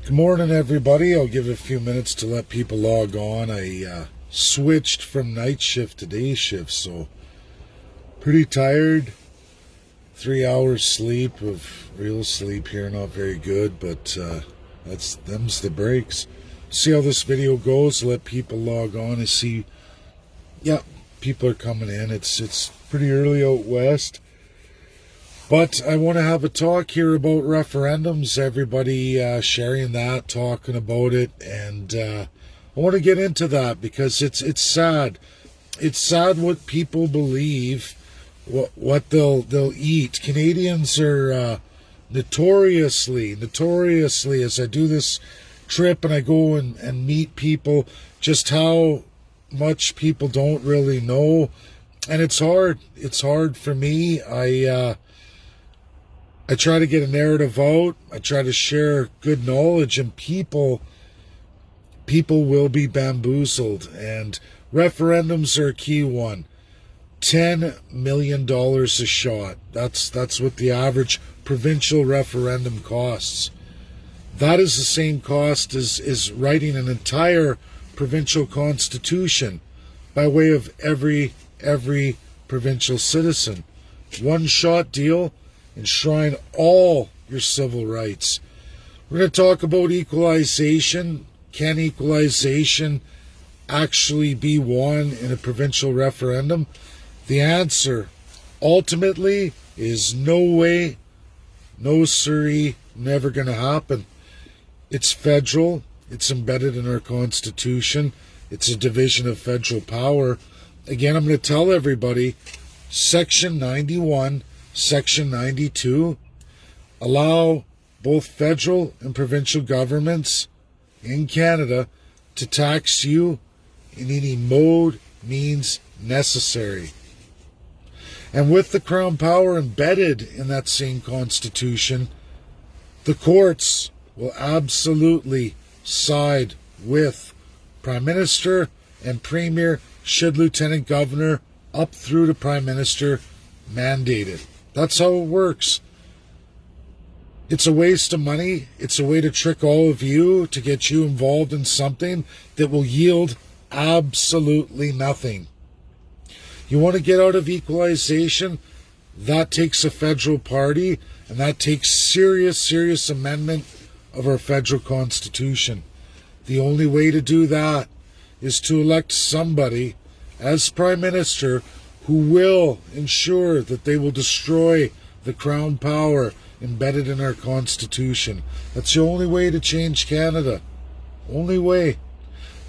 Good morning, everybody. I'll give it a few minutes to let people log on. I switched from night shift to day shift, so pretty tired. 3 hours sleep of real sleep here, not very good, but them's the breaks. See how this video goes. Let people log on and see. Yeah, people are coming in. It's pretty early out west. But I want to have a talk here about referendums, everybody sharing that, talking about it, and I want to get into that because it's sad. It's sad what people believe, what they'll eat. Canadians are notoriously, as I do this trip and I go and meet people, just how much people don't really know, and it's hard. It's hard for me. I try to get a narrative out. I try to share good knowledge, and people will be bamboozled. And referendums are a key one. $10 million a shot. That's what the average provincial referendum costs. That is the same cost as writing an entire provincial constitution by way of every provincial citizen. One-shot deal. Enshrine all your civil rights. We're going to talk about equalization. Can equalization actually be won in a provincial referendum? The answer, ultimately, is no way, no siree, never going to happen. It's federal. It's embedded in our Constitution. It's a division of federal power. Again, I'm going to tell everybody, Section 91, Section 92 allow both federal and provincial governments in Canada to tax you in any mode, means necessary. And with the Crown power embedded in that same Constitution, the courts will absolutely side with Prime Minister and Premier, should Lieutenant Governor up through to Prime Minister mandated. That's how it works. It's a waste of money. It's a way to trick all of you, to get you involved in something that will yield absolutely nothing. You want to get out of equalization? That takes a federal party, and that takes serious amendment of our federal Constitution. The only way to do that is to elect somebody as Prime Minister who will ensure that they will destroy the Crown power embedded in our Constitution. That's the only way to change Canada. Only way.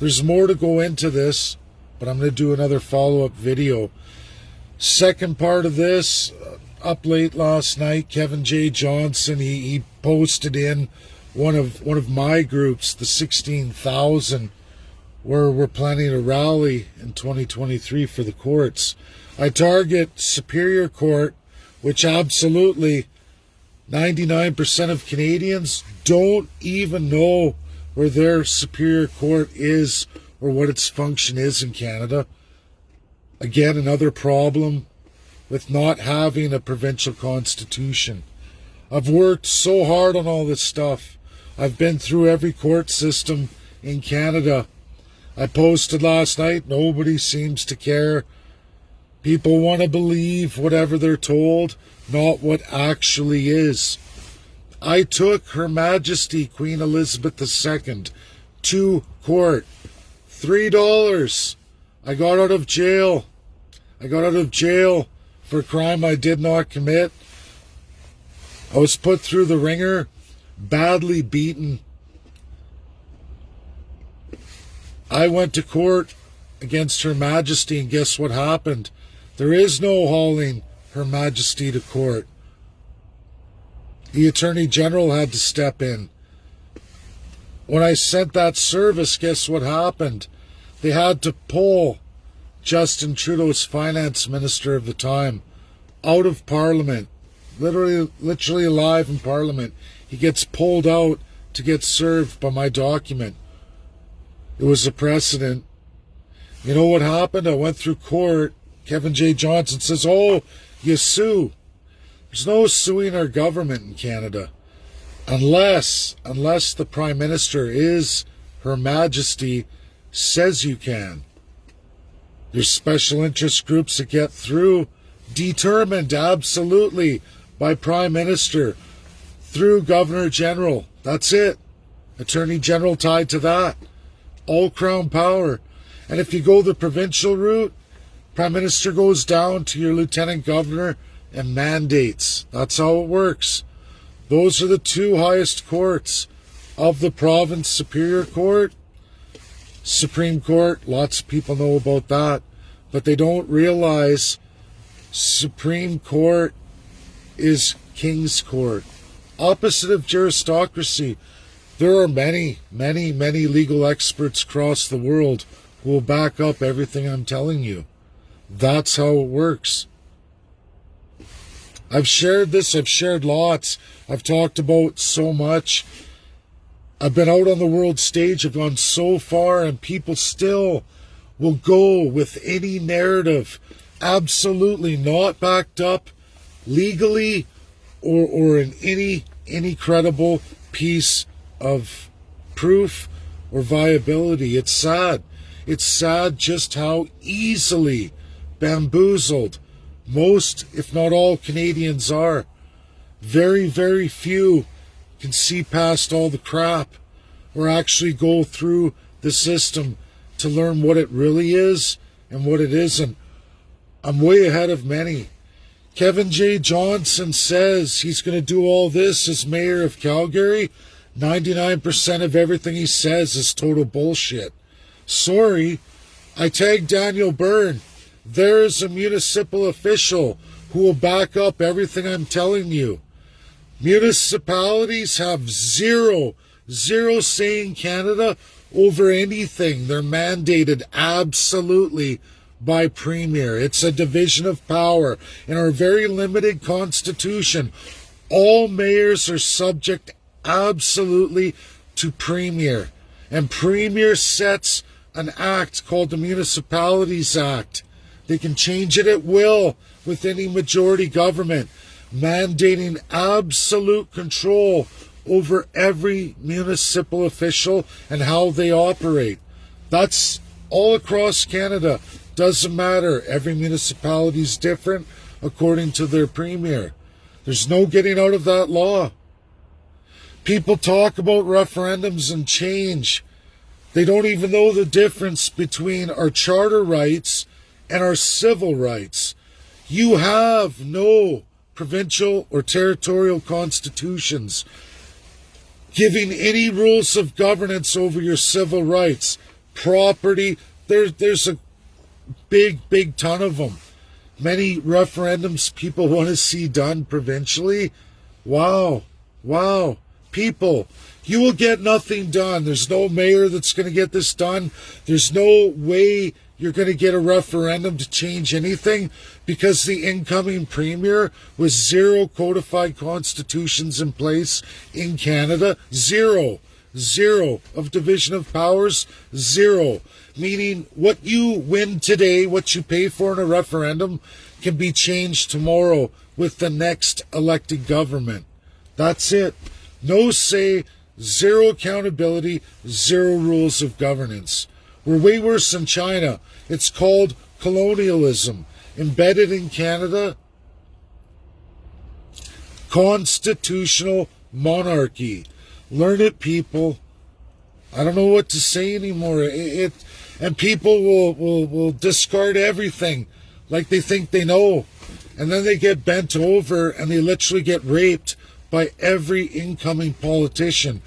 There's more to go into this, but I'm going to do another follow-up video. Second part of this, up late last night, Kevin J. Johnson, he posted in one of my groups, the 16,000, where we're planning a rally in 2023 for the courts. I target Superior Court, which absolutely 99% of Canadians don't even know where their Superior Court is or what its function is in Canada. Again, another problem with not having a provincial constitution. I've worked so hard on all this stuff. I've been through every court system in Canada. I posted last night, nobody seems to care. People want to believe whatever they're told, not what actually is. I took Her Majesty Queen Elizabeth II to court. $3. I got out of jail. For a crime I did not commit. I was put through the ringer, badly beaten. I went to court against Her Majesty, and guess what happened? There is no hauling Her Majesty to court. The Attorney General had to step in. When I sent that service, guess what happened? They had to pull Justin Trudeau's finance minister of the time out of Parliament. Literally alive in Parliament. He gets pulled out to get served by my document. It was a precedent. You know what happened? I went through court. Kevin J. Johnson says, oh, you sue. There's no suing our government in Canada. Unless the Prime Minister is Her Majesty says you can. There's special interest groups that get through, determined absolutely by Prime Minister, through Governor General. That's it. Attorney General tied to that. All Crown power. And if you go the provincial route, Prime Minister goes down to your Lieutenant Governor and mandates. That's how it works. Those are the two highest courts of the province: Superior Court, Supreme Court. Lots of people know about that, but they don't realize Supreme Court is King's Court. Opposite of juristocracy. There are many, many, many legal experts across the world who will back up everything I'm telling you. That's how it works. I've shared this. I've shared lots. I've talked about so much. I've been out on the world stage. I've gone so far, and people still will go with any narrative, absolutely not backed up legally or in any credible piece of proof or viability. It's sad. It's sad just how easily bamboozled most, if not all, Canadians are. Very, very few can see past all the crap or actually go through the system to learn what it really is and what it isn't. I'm way ahead of many. Kevin J. Johnson says he's going to do all this as mayor of Calgary. 99% of everything he says is total bullshit. Sorry, I tagged Daniel Byrne. There is a municipal official who will back up everything I'm telling you. Municipalities have zero say in Canada over anything. They're mandated absolutely by Premier. It's a division of power. In our very limited constitution, all mayors are subject absolutely to Premier. And Premier sets an act called the Municipalities Act. They can change it at will with any majority government, mandating absolute control over every municipal official and how they operate. That's all across Canada. Doesn't matter. Every municipality is different according to their premier. There's no getting out of that law. People talk about referendums and change. They don't even know the difference between our charter rights and our civil rights. You have no provincial or territorial constitutions giving any rules of governance over your civil rights. Property, there's a big ton of them. Many referendums people want to see done provincially. Wow. People, you will get nothing done. There's no mayor that's going to get this done. There's no way you're going to get a referendum to change anything because the incoming premier with zero codified constitutions in place in Canada. Zero of division of powers. Zero. Meaning what you win today, what you pay for in a referendum, can be changed tomorrow with the next elected government. That's it. No say, zero accountability, zero rules of governance. We're way worse than China. It's called colonialism. Embedded in Canada, constitutional monarchy. Learn it, people. I don't know what to say anymore. And people will discard everything like they think they know. And then they get bent over and they literally get raped by every incoming politician.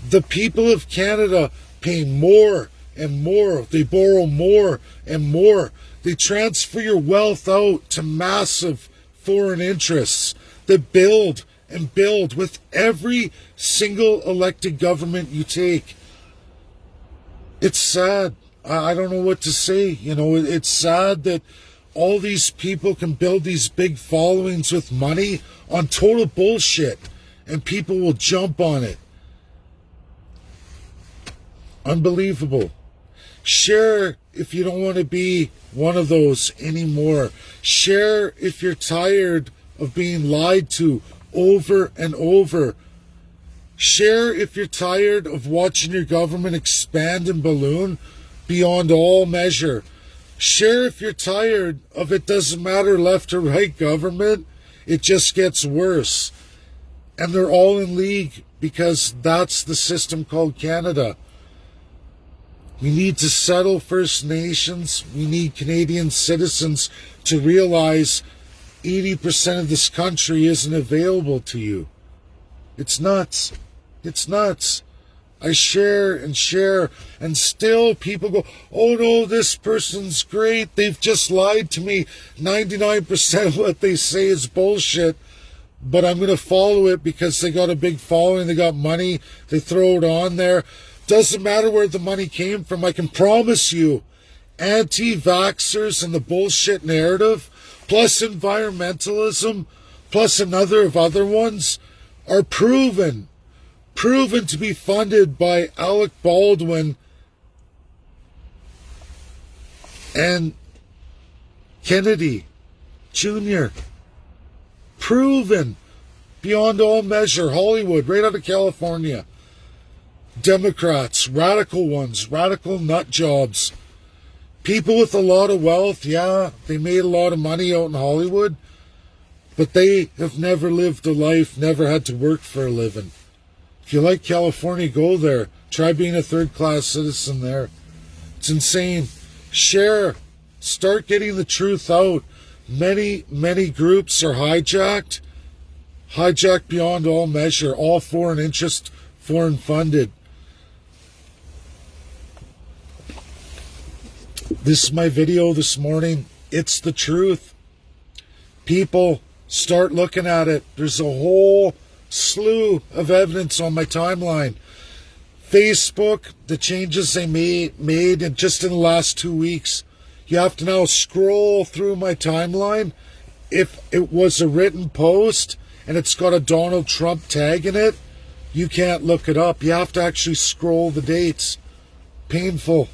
The people of Canada pay more and more. They borrow more and more. They transfer your wealth out to massive foreign interests that build and build with every single elected government you take. It's sad. I don't know what to say. It's sad that all these people can build these big followings with money on total bullshit, and people will jump on it. Unbelievable. Share if you don't want to be one of those anymore. Share if you're tired of being lied to over and over. Share if you're tired of watching your government expand and balloon beyond all measure. Share if you're tired of it doesn't matter left or right government, it just gets worse. And they're all in league because that's the system called Canada. We need to settle First Nations. We need Canadian citizens to realize 80% of this country isn't available to you. It's nuts. It's nuts. I share, and still people go, oh no, this person's great. They've just lied to me. 99% of what they say is bullshit, but I'm going to follow it because they got a big following, they got money, they throw it on there. Doesn't matter where the money came from. I can promise you, anti-vaxxers and the bullshit narrative, plus environmentalism, plus another of other ones, are proven to be funded by Alec Baldwin and Kennedy Jr. Proven beyond all measure. Hollywood, right out of California. Democrats, radical ones, radical nut jobs. People with a lot of wealth, yeah, they made a lot of money out in Hollywood, but they have never lived a life, never had to work for a living. If you like California, go there. Try being a third-class citizen there. It's insane. Share. Start getting the truth out. Many groups are hijacked beyond all measure, all foreign interest, foreign funded. This is my video this morning. It's the truth. People, start looking at it. There's a whole slew of evidence on my timeline. Facebook, the changes they made in just in the last 2 weeks. You have to now scroll through my timeline. If it was a written post and it's got a Donald Trump tag in it, you can't look it up. You have to actually scroll the dates. Painful.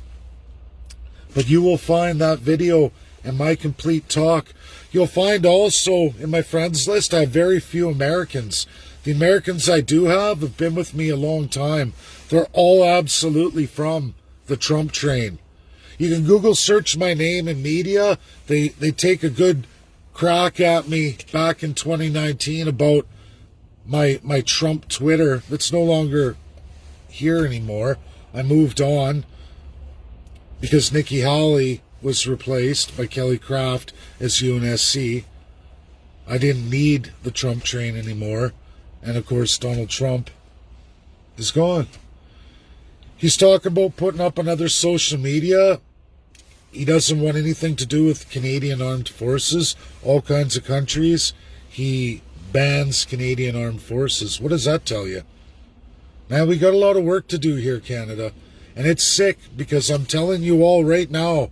But you will find that video and my complete talk. You'll find also in my friends list, I have very few Americans. The Americans I do have been with me a long time. They're all absolutely from the Trump train. You can Google search my name in media. They take a good crack at me back in 2019 about my Trump Twitter. It's no longer here anymore. I moved on because Nikki Haley was replaced by Kelly Craft as UNSC. I didn't need the Trump train anymore. And of course, Donald Trump is gone. He's talking about putting up another social media. He doesn't want anything to do with Canadian Armed Forces. All kinds of countries. He bans Canadian Armed Forces. What does that tell you? Man, we got a lot of work to do here, Canada. And it's sick because I'm telling you all right now,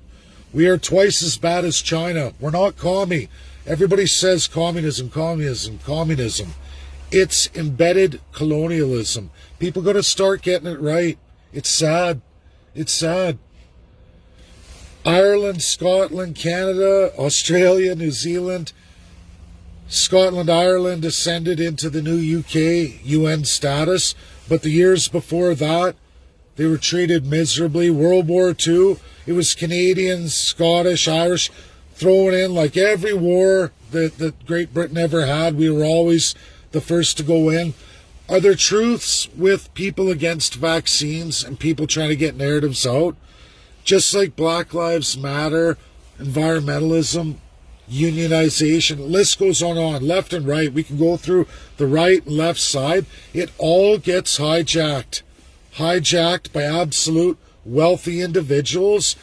we are twice as bad as China. We're not commie. Everybody says communism. It's embedded colonialism. People got to start getting it right. It's sad. It's sad. Ireland, Scotland, Canada, Australia, New Zealand, Scotland, Ireland ascended into the new UK UN status. But the years before that, they were treated miserably. World War II, it was Canadians, Scottish, Irish, thrown in like every war that Great Britain ever had. We were always the first to go in. Are there truths with people against vaccines and people trying to get narratives out? Just like Black Lives Matter, environmentalism, unionization, the list goes on, left and right. We can go through the right and left side. It all gets hijacked by absolute wealthy individuals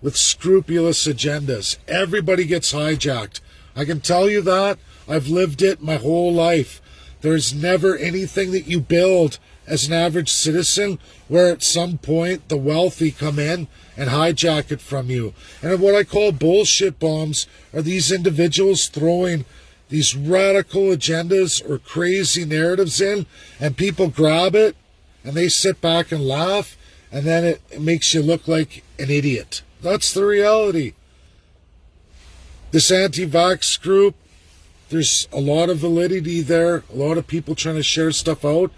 with scrupulous agendas. Everybody gets hijacked. I can tell you that. I've lived it my whole life. There's never anything that you build as an average citizen where at some point the wealthy come in and hijack it from you. And what I call bullshit bombs are these individuals throwing these radical agendas or crazy narratives in, and people grab it and they sit back and laugh, and then it makes you look like an idiot. That's the reality. This anti-vax group, there's a lot of validity there, a lot of people trying to share stuff out,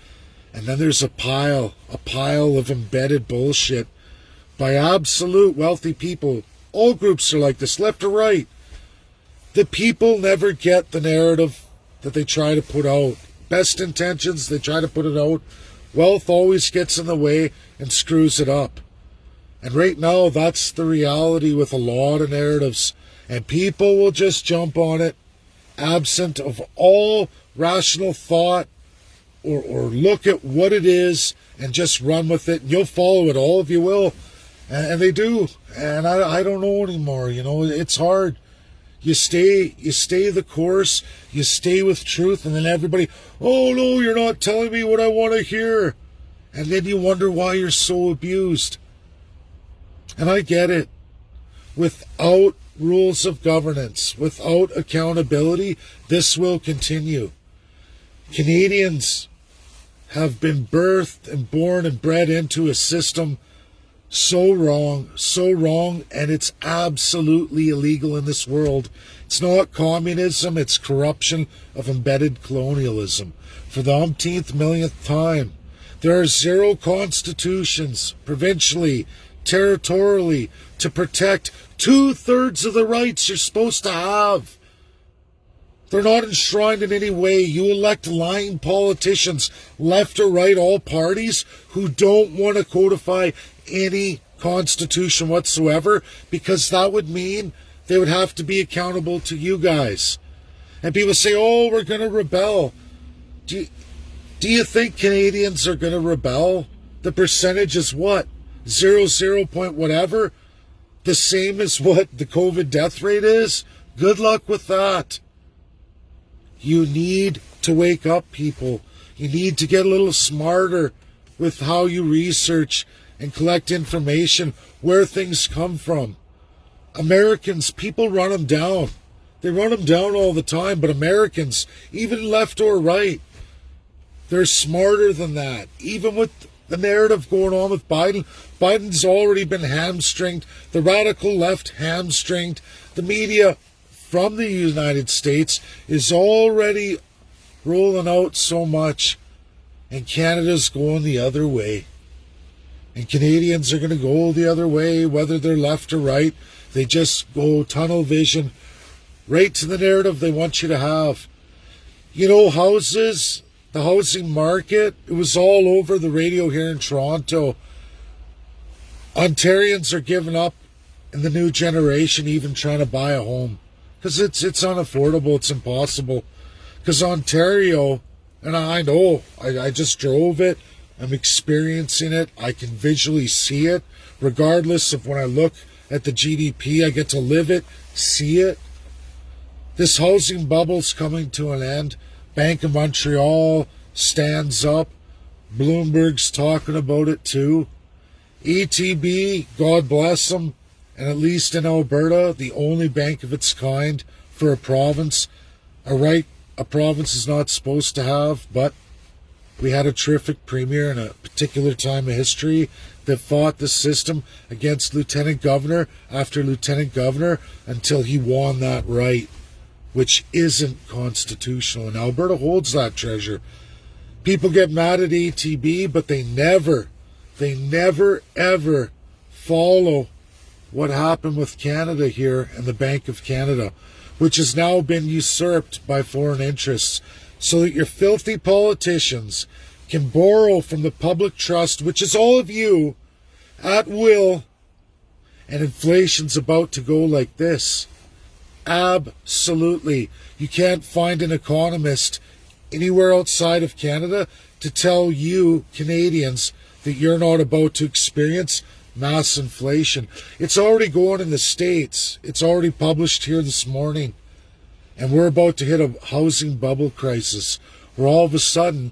And then there's a pile of embedded bullshit by absolute wealthy people. All groups are like this, left or right. The people never get the narrative that they try to put out. Best intentions, they try to put it out. Wealth always gets in the way and screws it up. And right now, that's the reality with a lot of narratives. And people will just jump on it, absent of all rational thought, or look at what it is and just run with it. And you'll follow it, all of you will. And they do. And I don't know anymore. You know, it's hard. You stay the course, you stay with truth, and then everybody, oh no, you're not telling me what I want to hear. And then you wonder why you're so abused. And I get it. Without rules of governance, without accountability, this will continue. Canadians have been birthed and born and bred into a system so wrong, and it's absolutely illegal in this world. It's not communism, it's corruption of embedded colonialism. For the umpteenth millionth time, there are 0 constitutions, provincially, territorially, to protect 2/3 of the rights you're supposed to have. They're not enshrined in any way. You elect lying politicians, left or right, all parties, who don't want to codify any constitution whatsoever, because that would mean they would have to be accountable to you guys. And people say, oh, we're going to rebel. Do you think Canadians are going to rebel? The percentage is what? 0 point whatever? The same as what the COVID death rate is? Good luck with that. You need to wake up, people. You need to get a little smarter with how you research and collect information, where things come from. Americans, people run them down. They run them down all the time, but Americans, even left or right, they're smarter than that. Even with the narrative going on with Biden, Biden's already been hamstringed. The radical left hamstringed. The media from the United States is already rolling out so much, and Canada's going the other way. And Canadians are going to go the other way, whether they're left or right. They just go tunnel vision right to the narrative they want you to have. You know, houses, the housing market, it was all over the radio here in Toronto. Ontarians are giving up in the new generation even trying to buy a home. Because it's unaffordable, it's impossible. Because Ontario, and I know, I just drove it, I'm experiencing it, I can visually see it, regardless of when I look at the GDP, I get to live it, see it. This housing bubble's coming to an end. Bank of Montreal stands up. Bloomberg's talking about it too. ETB, God bless them, and at least in Alberta, the only bank of its kind for a province, a right a province is not supposed to have, but we had a terrific premier in a particular time of history that fought the system against lieutenant governor after lieutenant governor until he won that right, which isn't constitutional. And Alberta holds that treasure. People get mad at ATB, but they never, ever follow what happened with Canada here and the Bank of Canada, which has now been usurped by foreign interests, so that your filthy politicians can borrow from the public trust, which is all of you, at will, and inflation's about to go like this. Absolutely. You can't find an economist anywhere outside of Canada to tell you, Canadians, that you're not about to experience mass inflation. It's already going in the States. It's already published here this morning. And we're about to hit a housing bubble crisis where all of a sudden,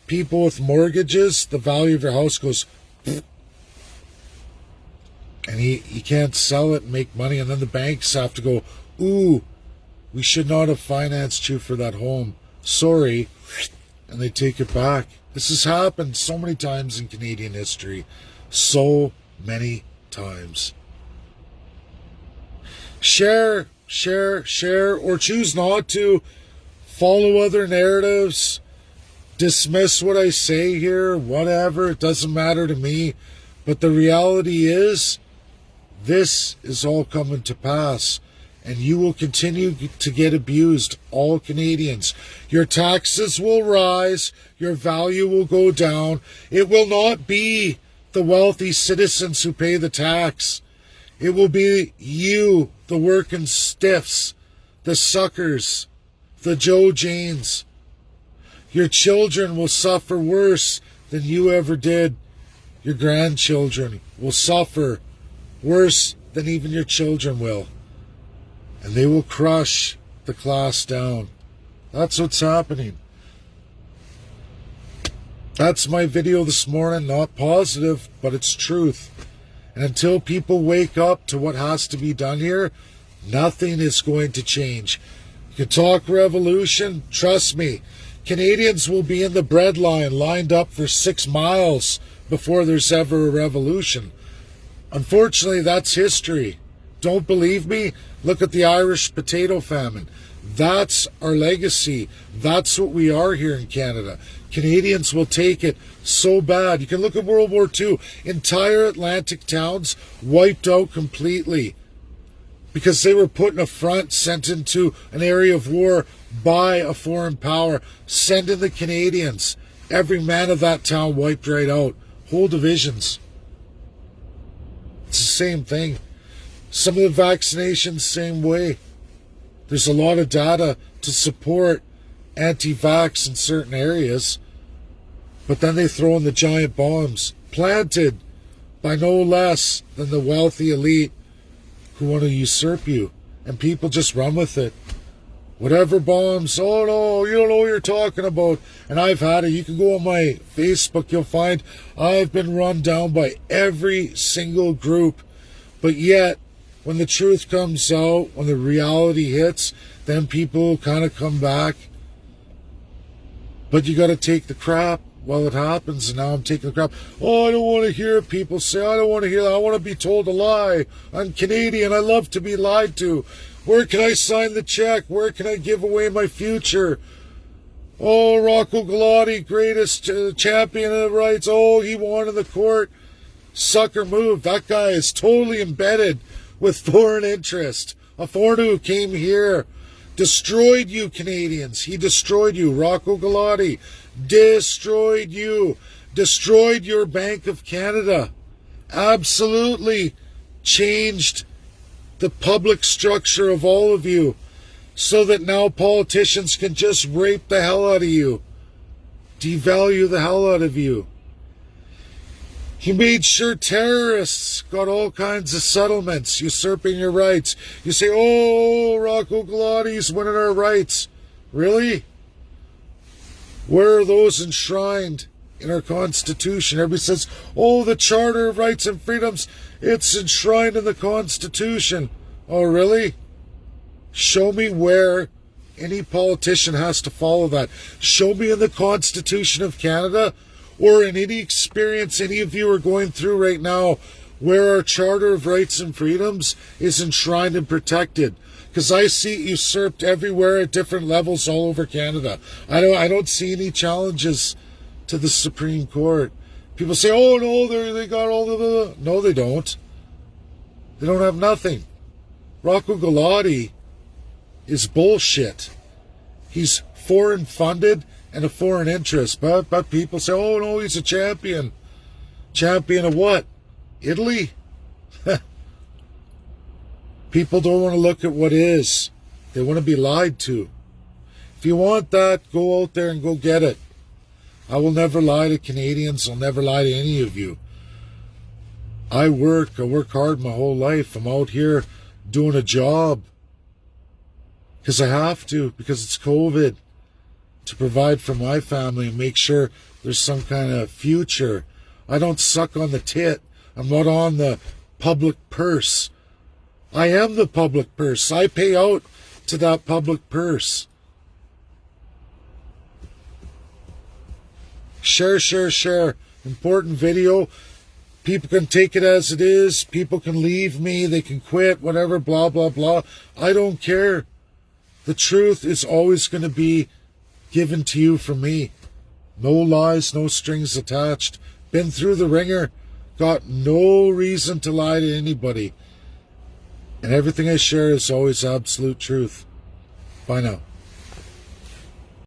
people with mortgages, the value of your house goes, and you can't sell it and make money. And then the banks have to go, ooh, we should not have financed you for that home. Sorry. And they take it back. This has happened so many times in Canadian history. So many times. Share, or choose not to. Follow other narratives. dismiss what I say here, whatever, it doesn't matter to me. But the reality is, this is all coming to pass. And you will continue to get abused, all Canadians. Your taxes will rise, your value will go down. It will not be the wealthy citizens who pay the tax. It will be you, the working stiffs, the suckers, the Joe Janes. Your children will suffer worse than you ever did. Your grandchildren will suffer worse than even your children will. And they will crush the class down. That's what's happening. That's my video this morning. Not positive, but it's truth. And until people wake up to what has to be done here, nothing is going to change. You can talk revolution. Trust me, Canadians will be in the breadline, lined up for 6 miles before there's ever a revolution. Unfortunately, that's history. Don't believe me? Look at the Irish potato famine. That's our legacy. That's what we are here in Canada. Canadians will take it so bad. You can look at World War II. Entire Atlantic towns wiped out completely because they were put in a front, sent into an area of war by a foreign power. Send in the Canadians. Every man of that town wiped right out. Whole divisions. It's the same thing. Some of the vaccinations, same way. There's a lot of data to support anti-vax in certain areas, but then they throw in the giant bombs planted by no less than the wealthy elite who want to usurp you, and people just run with it. Whatever bombs, oh no, you don't know what you're talking about. And I've had it. You can go on my Facebook, you'll find I've been run down by every single group, but yet when the truth comes out, when the reality hits, then people kind of come back. But you got to take the crap while it happens, and now I'm taking the crap. Oh, I don't want to hear people say, I don't want to hear that. I want to be told a lie. I'm Canadian. I love to be lied to. Where can I sign the check? Where can I give away my future? Oh, Rocco Galati, greatest champion of the rights. Oh, he won in the court. Sucker move. That guy is totally embedded with foreign interest. A foreigner who came here, destroyed you Canadians. He destroyed you. Rocco Galati destroyed you. Destroyed your Bank of Canada. Absolutely changed the public structure of all of you so that now politicians can just rape the hell out of you. Devalue the hell out of you. He made sure terrorists got all kinds of settlements, usurping your rights. You say, oh, Rocco Galati's winning our rights. Really? Where are those enshrined in our Constitution? Everybody says, oh, the Charter of Rights and Freedoms, it's enshrined in the Constitution. Oh, really? Show me where any politician has to follow that. Show me in the Constitution of Canada, or in any experience any of you are going through right now, where our Charter of Rights and Freedoms is enshrined and protected. Because I see it usurped everywhere at different levels all over Canada. I don't see any challenges to the Supreme Court. People say, oh no, they got all the... No, they don't. They don't have nothing. Rocco Galati is bullshit. He's foreign funded and a foreign interest. But people say, oh no, he's a champion. Champion of what? Italy? People don't want to look at what is. They want to be lied to. If you want that, go out there and go get it. I will never lie to Canadians. I'll never lie to any of you. I work hard my whole life. I'm out here doing a job because I have to, because it's COVID, to provide for my family and make sure there's some kind of future. I don't suck on the tit. I'm not on the public purse. I am the public purse. I pay out to that public purse. Share. Important video. People can take it as it is. People can leave me. They can quit, whatever, blah, blah, blah. I don't care. The truth is always going to be given to you from me. No lies, no strings attached. Been through the ringer. Got no reason to lie to anybody. And everything I share is always absolute truth. Bye now.